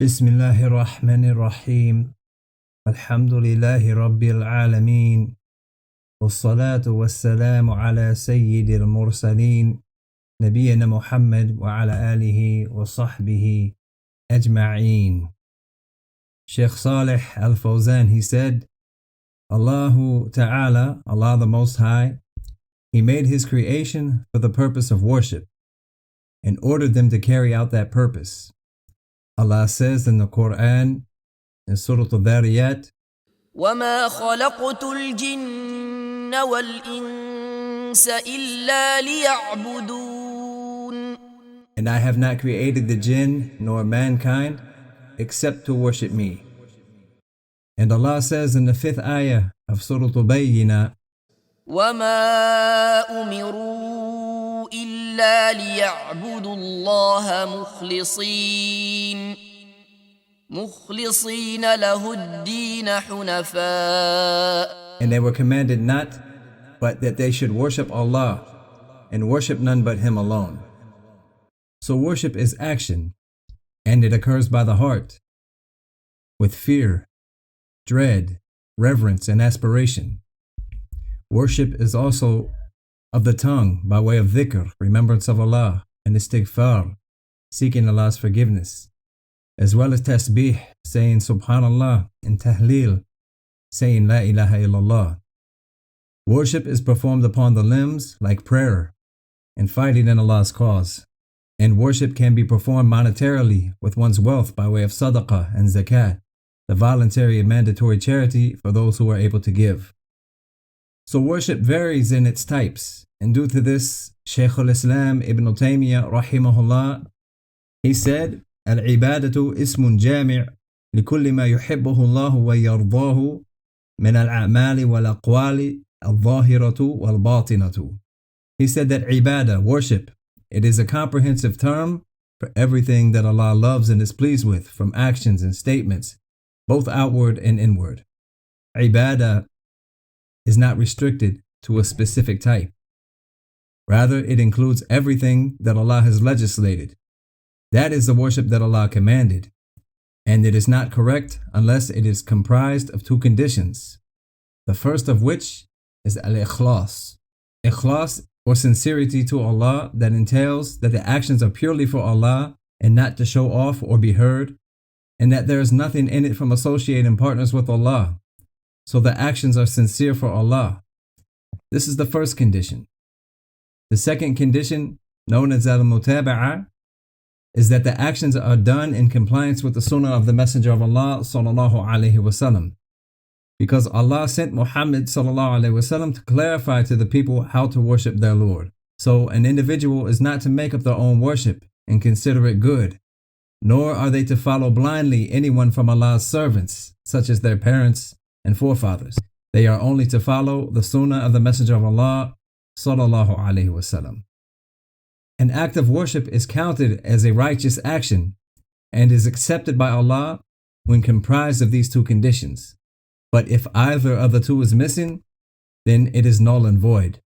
Bismillahirrahmanirrahim. Alhamdulillahi Rabbil Alameen. Wassalatu wassalamu ala Sayyidil Mursaleen. Nabiyyina Muhammad wa ala alihi wa sahbihi ajma'een. Sheikh Salih al-Fawzan, he said, Allahu Ta'ala, Allah the Most High, He made His creation for the purpose of worship and ordered them to carry out that purpose. Allah says in the Quran, in Surah al-Dhariyat, وَمَا خَلَقْتُ الْجِنَّ وَالْإِنسَ إِلَّا لِيَعْبُدُونَ. And I have not created the jinn nor mankind except to worship me. And Allah says in the 5th ayah of Surah al-Bayyinah, وَمَا أُمِرُوا إِلَّا لِيَعْبُدُوا اللَّهَ مُخْلِصِينَ لَهُ الدِّينَ حُنَفَاءَ. And they were commanded not, but that they should worship Allah and worship none but Him alone. So worship is action, and it occurs by the heart, with fear, dread, reverence, and aspiration. Worship is also of the tongue by way of dhikr, remembrance of Allah, and istighfar, seeking Allah's forgiveness, as well as tasbih, saying subhanallah, and tahleel, saying la ilaha illallah. Worship is performed upon the limbs like prayer and fighting in Allah's cause. And worship can be performed monetarily with one's wealth by way of sadaqah and zakat, the voluntary and mandatory charity for those who are able to give. So worship varies in its types, and due to this, Shaykh al-Islam Ibn Taymiyyah rahimahullah, he said, al-ibadatu ismun jami' likulli ma yuhibbuhu Allah wa yardahu min al-a'mali wal-aqwali al-zahiratu wal-batinatu. He said that ibadah, worship, it is a comprehensive term for everything that Allah loves and is pleased with from actions and statements, both outward and inward. Ibadah is not restricted to a specific type. Rather, it includes everything that Allah has legislated. That is the worship that Allah commanded, and it is not correct unless it is comprised of two conditions. The first of which is al-Ikhlas. Ikhlas, or sincerity to Allah, that entails that the actions are purely for Allah and not to show off or be heard, and that there is nothing in it from associating partners with Allah. So the actions are sincere for Allah. This is the first condition. The second condition, known as al-Mutaba'ah, is that the actions are done in compliance with the Sunnah of the Messenger of Allah sallallahu alaihi wasallam. Because Allah sent Muhammad sallallahu alaihi wasallam to clarify to the people how to worship their Lord. So an individual is not to make up their own worship and consider it good, nor are they to follow blindly anyone from Allah's servants, such as their parents and forefathers. They are only to follow the Sunnah of the Messenger of Allah sallallahu alaihi wasallam. An act of worship is counted as a righteous action and is accepted by Allah when comprised of these two conditions. But if either of the two is missing, then it is null and void.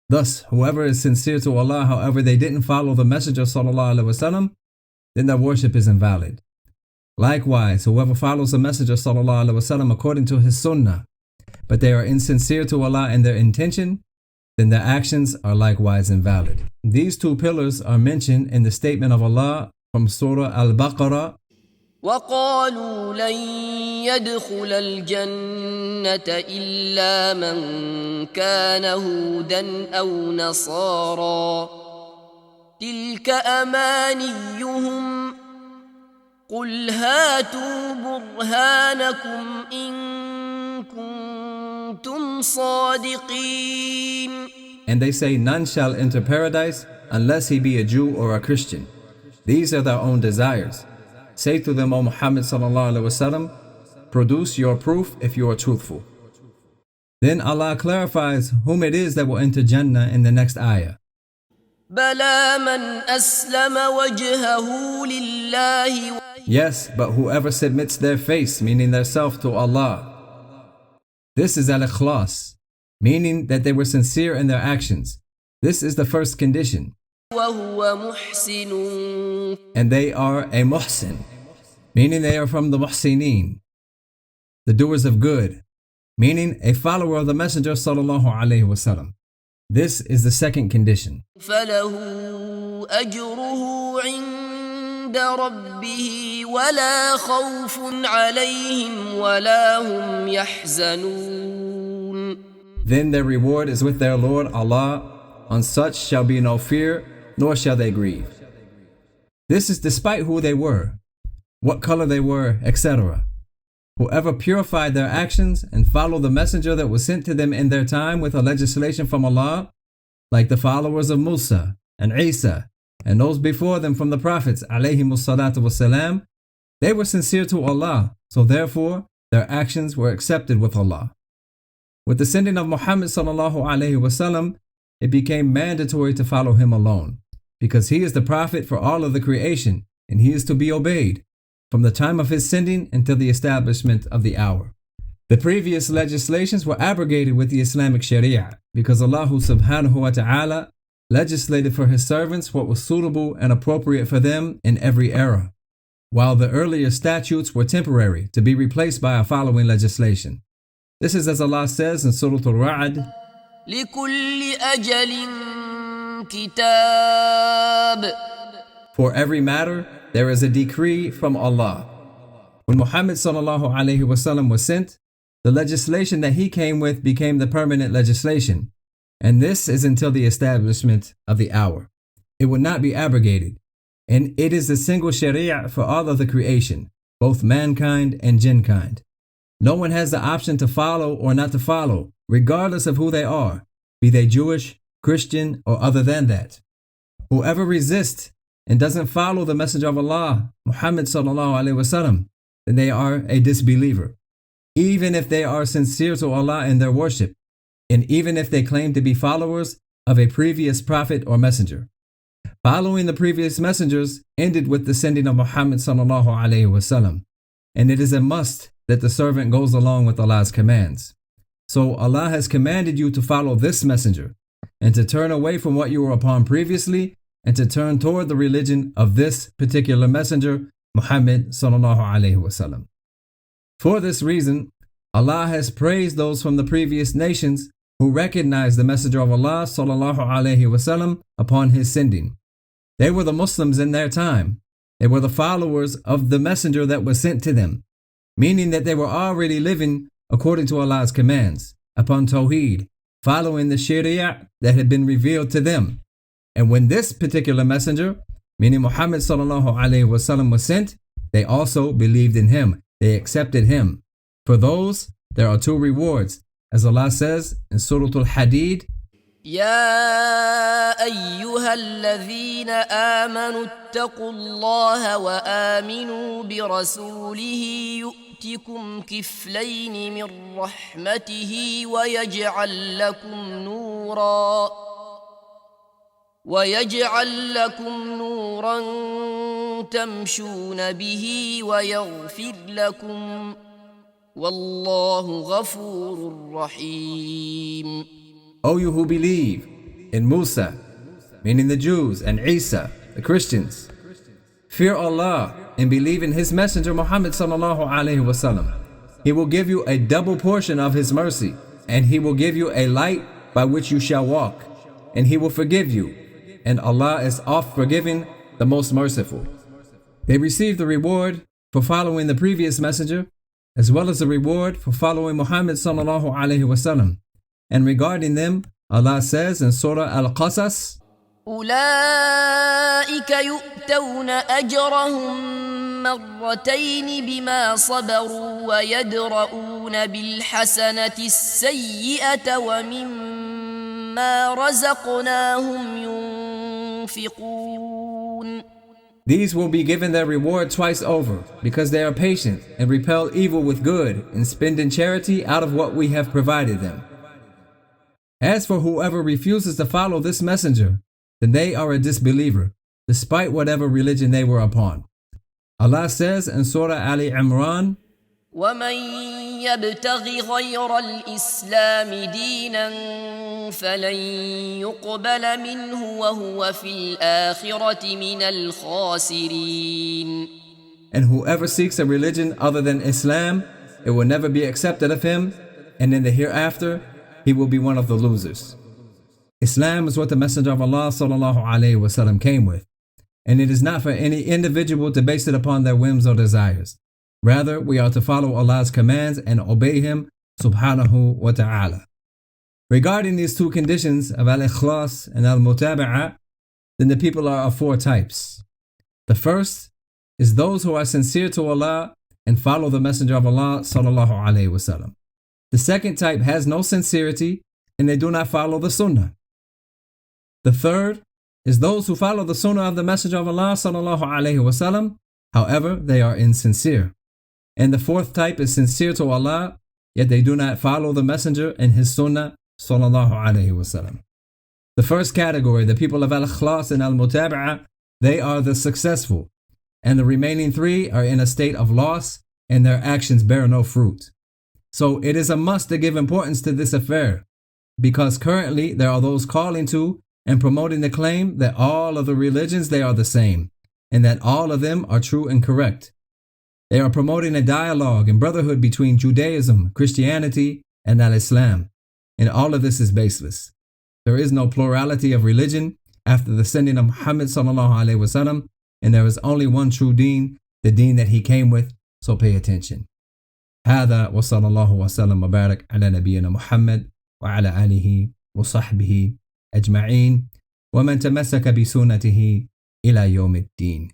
Thus, whoever is sincere to Allah, however they didn't follow the Messenger sallallahu alaihi wasallam, then their worship is invalid. Likewise, whoever follows the Messenger sallallahu alaihi wasallam according to his sunnah, but they are insincere to Allah in their intention, then their actions are likewise invalid. These two pillars are mentioned in the statement of Allah from Surah al-Baqarah, وَقَالُوا لَن يَدْخُلَ الْجَنَّةَ إِلَّا مَنْ كَانَ هُودًا أَوْ نَصَارًا تِلْكَ أَمَانِيُّهُمْ قُلْ هَاتُوا بُرْهَانَكُمْ إِن كُنتُمْ صَادِقِينَ. And they say none shall enter paradise unless he be a Jew or a Christian. These are their own desires. Say to them, O Muhammad sallallahu alaihi wasallam, produce your proof if you are truthful. Then Allah clarifies whom it is that will enter Jannah in the next ayah. بَلَى مَنْ أَسْلَمَ وَجْهَهُ لِلَّهِ. Yes, but whoever submits their face, meaning their self, to Allah. This is al-Ikhlas, meaning that they were sincere in their actions. This is the first condition. وَهُوَ مُحْسِنٌ. And they are a muhsin, meaning they are from the muhsineen, the doers of good, meaning a follower of the Messenger sallallahu alaihi wasallam. This is the second condition. فله أجره عند ربه ولا خوف عليهم ولا هم يحزنون. Then their reward is with their Lord Allah. On such shall be no fear, nor shall they grieve. This is despite who they were, what color they were, etc. Whoever purified their actions and followed the messenger that was sent to them in their time with a legislation from Allah, like the followers of Musa and Isa and those before them from the prophets alayhimus salatu wasalam, they were sincere to Allah, so therefore their actions were accepted with Allah. With the sending of Muhammad sallallahu alaihi wasallam, it became mandatory to follow him alone, because he is the prophet for all of the creation and he is to be obeyed from the time of his sending until the establishment of the hour. The previous legislations were abrogated with the Islamic Sharia because Allah subhanahu wa ta'ala legislated for his servants what was suitable and appropriate for them in every era, while the earlier statutes were temporary to be replaced by a following legislation. This is as Allah says in Surah al-Ra'd, لكل أجل كتاب. For every matter there is a decree from Allah. When Muhammad sallallahu alaihi wasallam was sent, the legislation that he came with became the permanent legislation, and this is until the establishment of the hour. It will not be abrogated, and it is the single sharia for all of the creation, both mankind and jinnkind. No one has the option to follow or not to follow, regardless of who they are, be they Jewish, Christian, or other than that. Whoever resists and doesn't follow the Messenger of Allah, Muhammad sallallahu alaihi wasallam, then they are a disbeliever, even if they are sincere to Allah in their worship, and even if they claim to be followers of a previous prophet or messenger. Following the previous messengers ended with the sending of Muhammad sallallahu alaihi wasallam, and it is a must that the servant goes along with Allah's commands. So Allah has commanded you to follow this messenger and to turn away from what you were upon previously and to turn toward the religion of this particular messenger, Muhammad sallallahu alaihi wasallam. For this reason, Allah has praised those from the previous nations who recognized the messenger of Allah sallallahu alaihi wasallam upon his sending. They were the Muslims in their time. They were the followers of the messenger that was sent to them, meaning that they were already living according to Allah's commands, upon Tawheed, following the Sharia that had been revealed to them. And when this particular messenger, meaning Muhammad sallallahu alaihi wasallam, was sent, they also believed in him. They accepted him. For those, there are two rewards, as Allah says in Surah al-Sadeed, يا أيها الذين آمنوا اتقوا الله وآمنوا برسوله يؤتكم كفلين من رحمته ويجعل لكم نورا تمشون به ويغفر لكم والله غفور رحيم. O you who believe in Musa, meaning the Jews, and Isa, the Christians, fear Allah and believe in his messenger Muhammad sallallahu alaihi wasallam. He will give you a double portion of his mercy, and he will give you a light by which you shall walk, and he will forgive you, and Allah is oft forgiving, the most merciful. They received the reward for following the previous messenger, as well as the reward for following Muhammad sallallahu alaihi wasallam. And regarding them, Allah says in Surah al-Qasas, أولئك يؤتون أجرهم مرتين بما صبروا ويدرؤون بالحسنة السيئة ومما رزقناهم ينفقون. These will be given their reward twice over, because they are patient and repel evil with good and spend in charity out of what we have provided them. As for whoever refuses to follow this messenger, then they are a disbeliever, despite whatever religion they were upon. Allah says in Surah Ali Imran, ومن يبتغ غير الإسلام دينا فلن يقبل منه وهو في الآخرة من الخاسرين. And whoever seeks a religion other than Islam, it will never be accepted of him, and in the hereafter, he will be one of the losers. Islam is what the Messenger of Allah ﷺ came with, and it is not for any individual to base it upon their whims or desires. Rather, we are to follow Allah's commands and obey Him subhanahu wa ta'ala. Regarding these two conditions of al-Ikhlas and al-Mutaba'ah, then the people are of four types. The first is those who are sincere to Allah and follow the Messenger of Allah sallallahu alaihi wasallam. The second type has no sincerity and they do not follow the Sunnah. The third is those who follow the Sunnah of the Messenger of Allah sallallahu alaihi wasallam, however, they are insincere. And the fourth type is sincere to Allah, yet they do not follow the Messenger and his Sunnah sallallahu alaihi wasallam. The first category, the people of al-Ikhlas and al-Mutaba'ah, they are the successful, and the remaining three are in a state of loss and their actions bear no fruit. So it is a must to give importance to this affair, because currently there are those calling to and promoting the claim that all of the religions, they are the same, and that all of them are true and correct. They are promoting a dialogue and brotherhood between Judaism, Christianity, and al-Islam, and all of this is baseless. There is no plurality of religion after the sending of Muhammad sallallahu alaihi wasallam, and there is only one true deen, the deen that he came with, so pay attention. هذا وصلى الله وسلم وبارك على نبينا محمد وعلى آله وصحبه أجمعين ومن تمسك بسنته إلى يوم الدين.